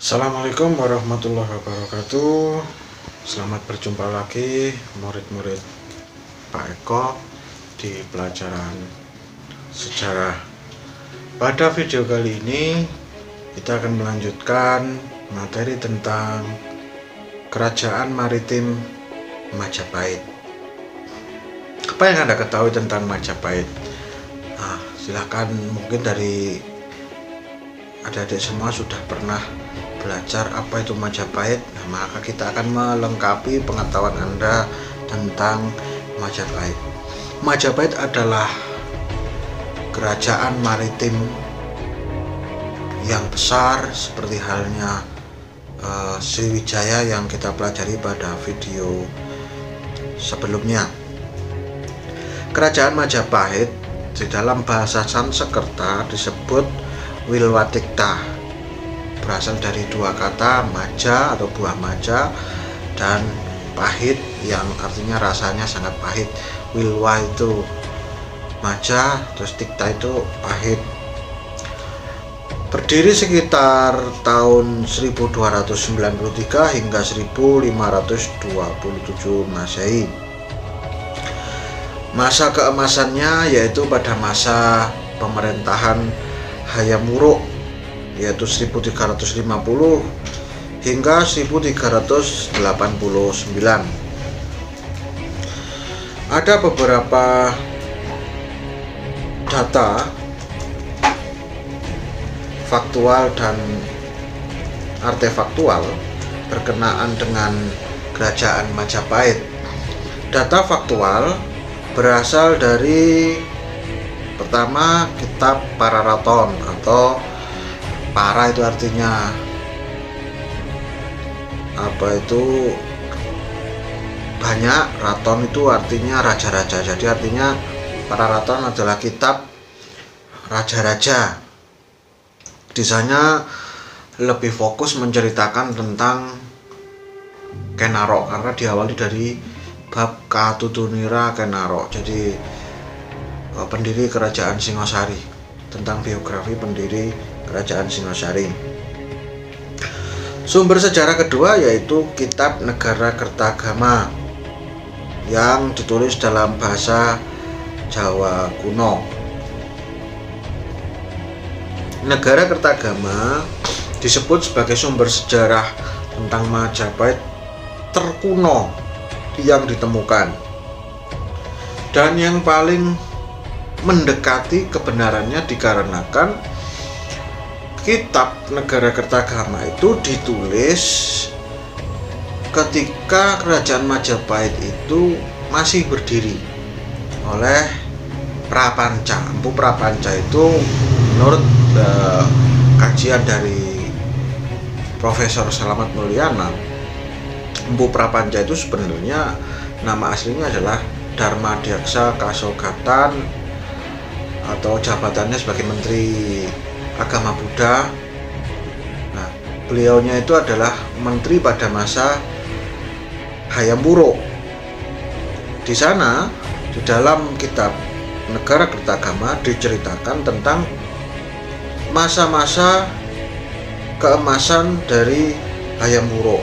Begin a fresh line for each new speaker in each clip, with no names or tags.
Assalamualaikum warahmatullahi wabarakatuh. Selamat berjumpa lagi murid-murid Pak Eko di pelajaran sejarah. Pada video kali ini kita akan melanjutkan materi tentang Kerajaan Maritim Majapahit. Apa yang Anda ketahui tentang Majapahit? Silahkan, mungkin dari adik-adik semua sudah pernah belajar apa itu Majapahit. Maka kita akan melengkapi pengetahuan Anda tentang Majapahit. Majapahit adalah kerajaan maritim yang besar seperti halnya Sriwijaya yang kita pelajari pada video sebelumnya. Kerajaan Majapahit di dalam bahasa Sanskerta disebut Wilwatikta, berasal dari dua kata, maja atau buah maja dan pahit yang artinya rasanya sangat pahit. Wilwa itu maja, terus tikta itu pahit. Berdiri sekitar tahun 1293 hingga 1527 Masehi. Masa keemasannya yaitu pada masa pemerintahan Hayam Wuruk, yaitu 1350 hingga 1389. Ada beberapa data faktual dan artefaktual berkenaan dengan Kerajaan Majapahit. Data faktual berasal dari pertama kitab Pararaton, atau para itu artinya apa itu banyak, raton itu artinya raja-raja. Jadi artinya Pararaton adalah kitab raja-raja. Di sana lebih fokus menceritakan tentang Kenarok karena diawali dari bab Katutunira Kenarok. Jadi pendiri kerajaan Singosari, tentang biografi pendiri kerajaan Singosari. Sumber sejarah kedua yaitu kitab Negara Kertagama yang ditulis dalam bahasa Jawa kuno. Negara Kertagama disebut sebagai sumber sejarah tentang Majapahit terkuno yang ditemukan dan yang paling mendekati kebenarannya dikarenakan kitab Negara Kertagama itu ditulis ketika Kerajaan Majapahit itu masih berdiri oleh Prapanca. Empu Prapanca itu menurut kajian dari Profesor Slamet Mulyana, Empu Prapanca itu sebenarnya nama aslinya adalah Darmadiaksa Kasogatan, atau jabatannya sebagai Menteri Agama Buddha. Nah, beliaunya itu adalah menteri pada masa Hayam Wuruk. Di sana, di dalam kitab Negara Kertagama diceritakan tentang masa-masa keemasan dari Hayam Wuruk.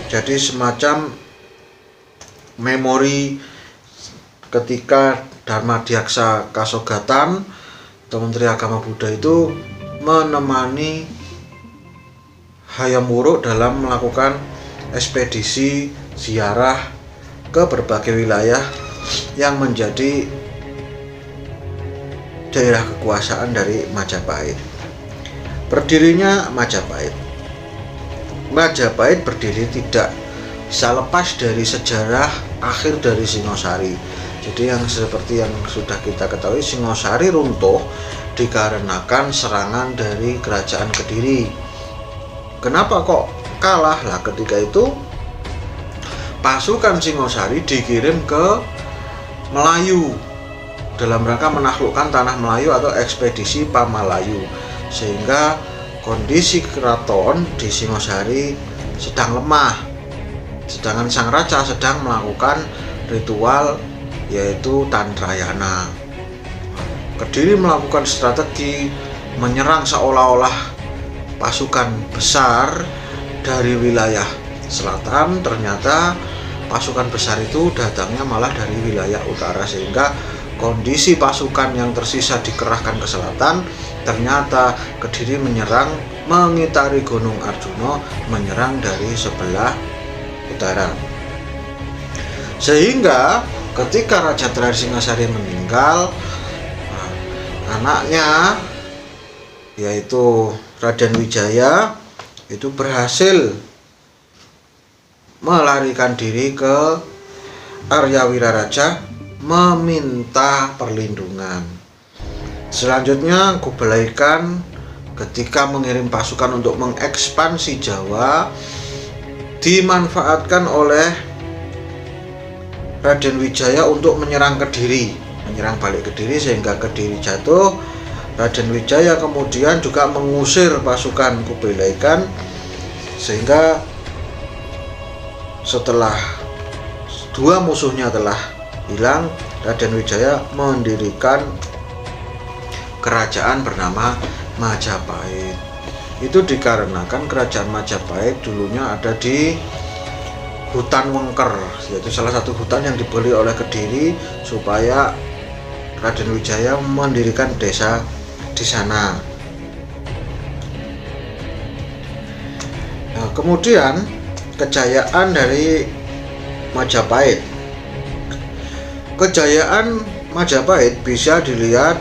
Jadi semacam memori ketika Darmadiaksa Kasogatan atau Menteri Agama Buddha itu menemani Hayam Wuruk dalam melakukan ekspedisi ziarah ke berbagai wilayah yang menjadi daerah kekuasaan dari Majapahit. Berdirinya Majapahit. Majapahit berdiri tidak bisa lepas dari sejarah akhir dari Singosari. Jadi yang seperti yang sudah kita ketahui, Singosari runtuh dikarenakan serangan dari Kerajaan Kediri. Kenapa kok kalah? Lah ketika itu pasukan Singosari dikirim ke Melayu dalam rangka menaklukkan tanah Melayu atau ekspedisi Pamalayu, sehingga kondisi keraton di Singosari sedang lemah, sedangkan sang raja sedang melakukan ritual yaitu Tandrayana. Kediri melakukan strategi menyerang seolah-olah pasukan besar dari wilayah selatan, ternyata pasukan besar itu datangnya malah dari wilayah utara, sehingga kondisi pasukan yang tersisa dikerahkan ke selatan. Ternyata Kediri menyerang, mengitari Gunung Arjuna, menyerang dari sebelah utara. Sehingga ketika Raja Terakhir Singasari meninggal, anaknya yaitu Raden Wijaya itu berhasil melarikan diri ke Arya Wiraraja meminta perlindungan. Selanjutnya Kublai Khan ketika mengirim pasukan untuk mengekspansi Jawa dimanfaatkan oleh Raden Wijaya untuk menyerang Kediri, menyerang balik Kediri sehingga Kediri jatuh. Raden Wijaya kemudian juga mengusir pasukan Kublai Khan, sehingga setelah dua musuhnya telah hilang, Raden Wijaya mendirikan kerajaan bernama Majapahit. Itu dikarenakan kerajaan Majapahit dulunya ada di hutan Wengker, yaitu salah satu hutan yang dibeli oleh Kediri supaya Raden Wijaya mendirikan desa di sana. Nah, kemudian kejayaan dari Majapahit. Kejayaan Majapahit bisa dilihat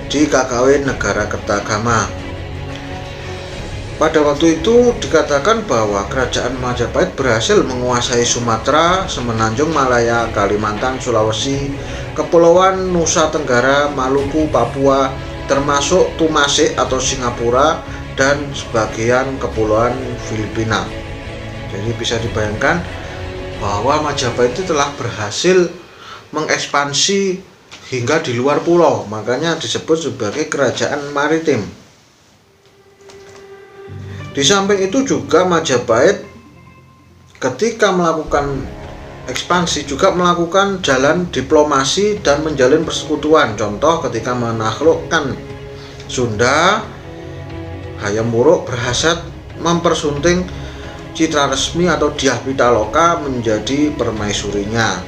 di Kakawin Negara Kertagama. Pada waktu itu dikatakan bahwa kerajaan Majapahit berhasil menguasai Sumatera, Semenanjung Malaya, Kalimantan, Sulawesi, Kepulauan Nusa Tenggara, Maluku, Papua, termasuk Tumasik atau Singapura, dan sebagian kepulauan Filipina. Jadi bisa dibayangkan bahwa Majapahit itu telah berhasil mengekspansi hingga di luar pulau, makanya disebut sebagai kerajaan maritim. Di samping itu juga Majapahit ketika melakukan ekspansi juga melakukan jalan diplomasi dan menjalin persekutuan. Contoh ketika menaklukkan Sunda, Hayam Wuruk berhasrat mempersunting Citra Resmi atau Dyah Pitaloka menjadi permaisurinya.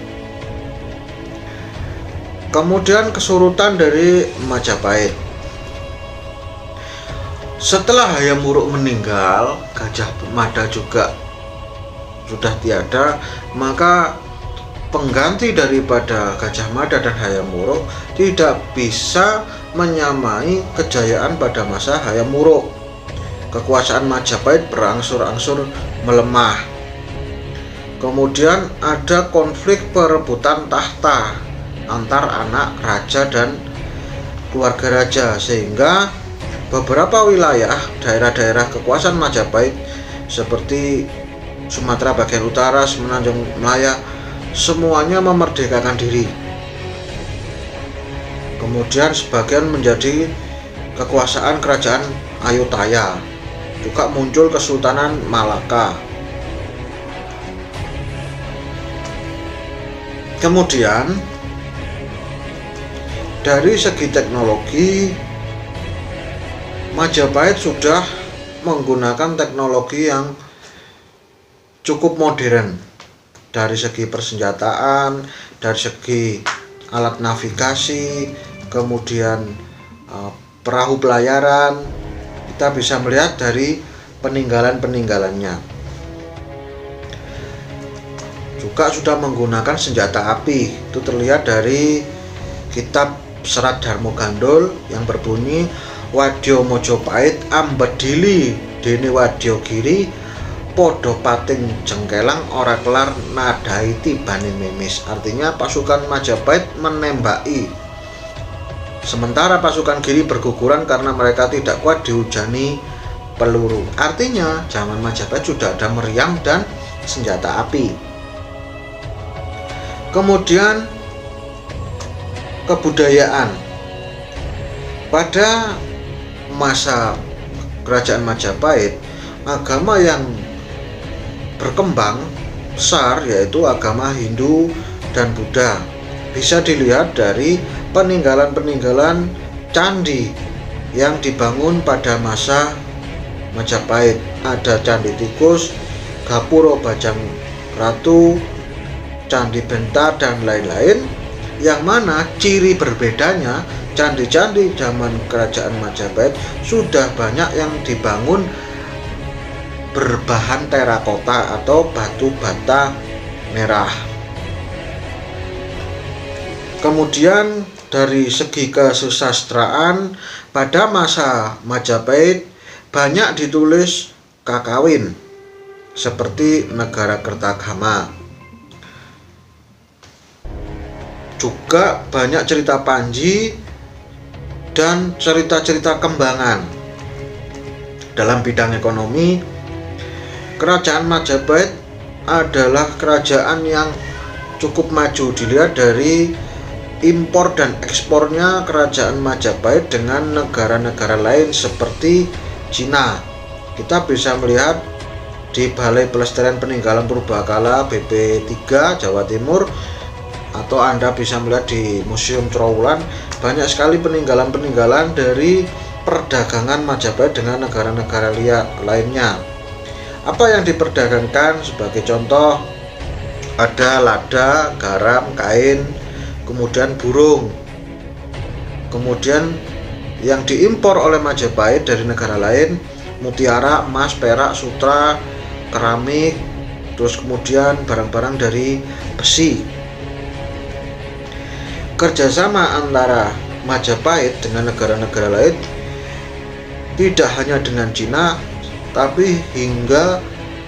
Kemudian kesurutan dari Majapahit. Setelah Hayam Wuruk meninggal, Gajah Mada juga sudah tiada, maka pengganti daripada Gajah Mada dan Hayam Wuruk tidak bisa menyamai kejayaan pada masa Hayam Wuruk. Kekuasaan Majapahit berangsur-angsur melemah. Kemudian ada konflik perebutan tahta antar anak raja dan keluarga raja, sehingga beberapa wilayah daerah-daerah kekuasaan Majapahit seperti Sumatera bagian utara, Semenanjung Malaya, semuanya memerdekakan diri. Kemudian sebagian menjadi kekuasaan kerajaan Ayutthaya. Juga muncul Kesultanan Malaka. Kemudian dari segi teknologi, Majapahit sudah menggunakan teknologi yang cukup modern dari segi persenjataan, dari segi alat navigasi, kemudian perahu pelayaran. Kita bisa melihat dari peninggalan-peninggalannya. Juga sudah menggunakan senjata api. Itu terlihat dari kitab Serat Darmo Gandul yang berbunyi Wadya Mojopait ambedili dene Wadya Giri podo pating jengkelang ora kelar nadai tibane memis. Artinya pasukan Majapahit menembaki, sementara pasukan Giri berguguran karena mereka tidak kuat dihujani peluru. Artinya zaman Majapahit sudah ada meriam dan senjata api. Kemudian kebudayaan. Pada masa kerajaan Majapahit, agama yang berkembang besar yaitu agama Hindu dan Buddha. Bisa dilihat dari peninggalan-peninggalan candi yang dibangun pada masa Majapahit. Ada Candi Tikus, Gapuro Bajang Ratu, Candi Bentar, dan lain-lain, yang mana ciri berbedanya candi-candi zaman kerajaan Majapahit sudah banyak yang dibangun berbahan terakota atau batu bata merah. Kemudian dari segi kesusastraan, pada masa Majapahit banyak ditulis kakawin seperti Negara Kertagama. Juga banyak cerita Panji dan cerita-cerita kembangan. Dalam bidang ekonomi, kerajaan Majapahit adalah kerajaan yang cukup maju. Dilihat dari impor dan ekspornya kerajaan Majapahit dengan negara-negara lain seperti Cina. Kita bisa melihat di Balai Pelestarian Peninggalan Purbakala BP3 Jawa Timur, atau Anda bisa melihat di Museum Trowulan, banyak sekali peninggalan-peninggalan dari perdagangan Majapahit dengan negara-negara lainnya. Apa yang diperdagangkan? Sebagai contoh, ada lada, garam, kain, kemudian burung. Kemudian yang diimpor oleh Majapahit dari negara lain, mutiara, emas, perak, sutra, keramik, terus kemudian barang-barang dari besi. Kerjasama antara Majapahit dengan negara-negara lain tidak hanya dengan Cina, tapi hingga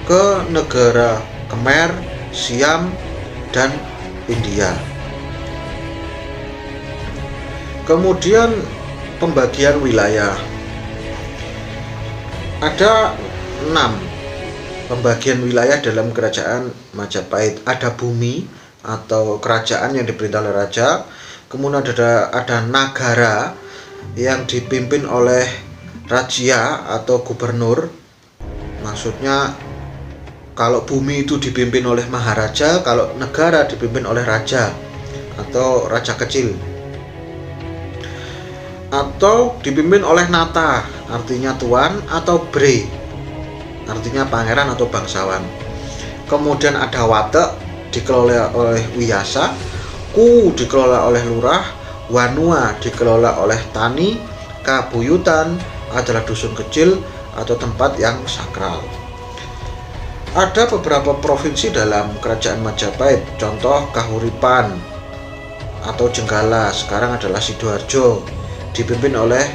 ke negara Khmer, Siam, dan India. Kemudian pembagian wilayah, ada 6 pembagian wilayah dalam kerajaan Majapahit. Ada bumi atau kerajaan yang diperintah oleh raja, kemudian ada nagara yang dipimpin oleh raja atau gubernur. Maksudnya kalau bumi itu dipimpin oleh maharaja, kalau negara dipimpin oleh raja atau raja kecil, atau dipimpin oleh nata, artinya tuan, atau bre, artinya pangeran atau bangsawan. Kemudian ada watek, dikelola oleh wiyasa, ku dikelola oleh lurah, wanua dikelola oleh tani, kabuyutan adalah dusun kecil atau tempat yang sakral. Ada beberapa provinsi dalam kerajaan Majapahit, contoh Kahuripan atau Jenggala, sekarang adalah Sidoarjo, dipimpin oleh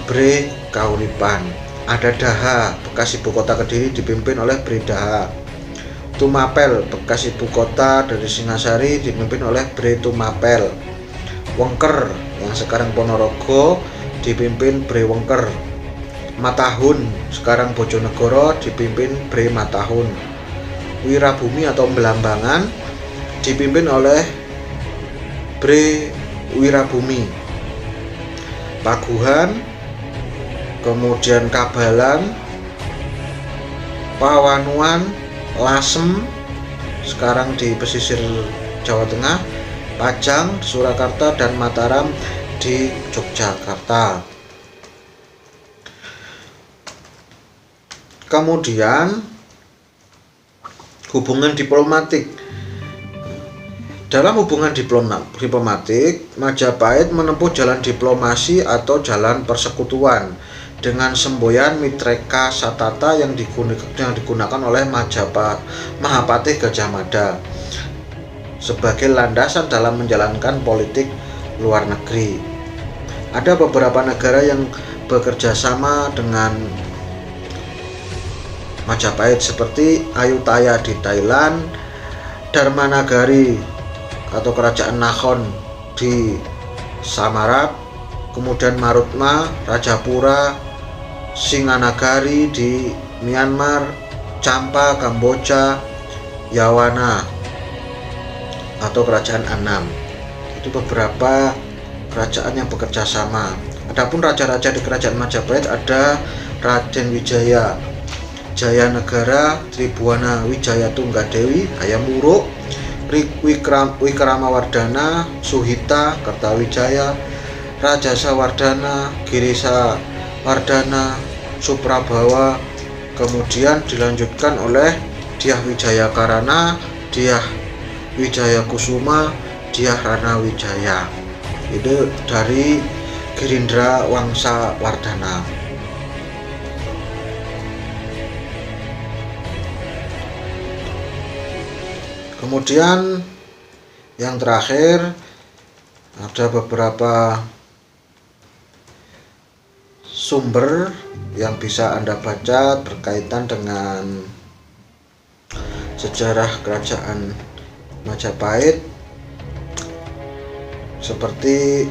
Bre Kahuripan. Ada Daha, bekas ibu kota Kediri, dipimpin oleh Bre Daha. Tumapel, bekas ibu kota dari Singasari, dipimpin oleh Bre Tumapel. Wengker, yang sekarang Ponorogo, dipimpin Bre Wengker. Matahun, sekarang Bojonegoro, dipimpin Bre Matahun. Wirabumi atau Belambangan, dipimpin oleh Bre Wirabumi. Paguhan, kemudian Kabalan, Pawanuan, Lasem, sekarang di pesisir Jawa Tengah, Pajang di Surakarta, dan Mataram di Yogyakarta. Kemudian hubungan diplomatik. Dalam hubungan diplomatik, Majapahit menempuh jalan diplomasi atau jalan persekutuan dengan semboyan Mitreka Satata yang digunakan oleh Mahapatih Gajah Mada sebagai landasan dalam menjalankan politik luar negeri. Ada beberapa negara yang bekerja sama dengan Majapahit seperti Ayutthaya di Thailand, Dharmanagari atau Kerajaan Nakhon di Samarap, kemudian Marutma, Rajapura, Singanagari di Myanmar, Champa, Kamboja, Yawana atau Kerajaan Annam. Itu beberapa kerajaan yang bekerja sama. Adapun raja-raja di kerajaan Majapahit ada Raden Wijaya, Jaya Negara, Tribuana Wijaya Tunggadewi, Hayam Wuruk, Wikramawardhana, Suhita, Kertawijaya, Rajasa Wardhana, Girisa Wardhana, Suprabawa, kemudian dilanjutkan oleh Dyah Wijaya Karana, Dyah Wijaya Kusuma, Dyah Rana Wijaya. Itu dari Girindra Wangsa Wardana. Kemudian yang terakhir ada beberapa sumber yang bisa Anda baca berkaitan dengan sejarah kerajaan Majapahit, seperti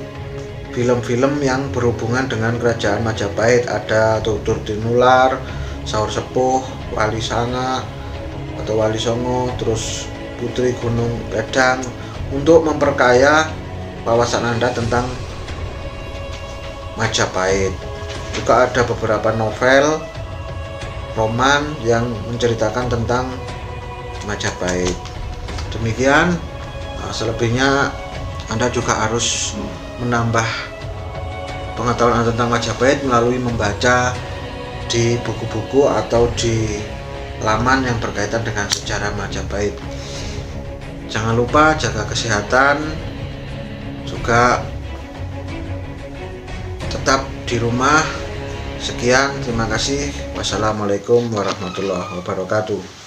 film-film yang berhubungan dengan kerajaan Majapahit. Ada Tutur Tinular, Saur Sepuh, Wali Sanga atau Wali Songo, terus Putri Gunung Ledang, untuk memperkaya wawasan Anda tentang Majapahit. Juga ada beberapa novel, roman yang menceritakan tentang Majapahit. Demikian, selebihnya Anda juga harus menambah pengetahuan Anda tentang Majapahit melalui membaca di buku-buku atau di laman yang berkaitan dengan sejarah Majapahit. Jangan lupa jaga kesehatan, juga tetap di rumah. Sekian, terima kasih. Wassalamualaikum warahmatullahi wabarakatuh.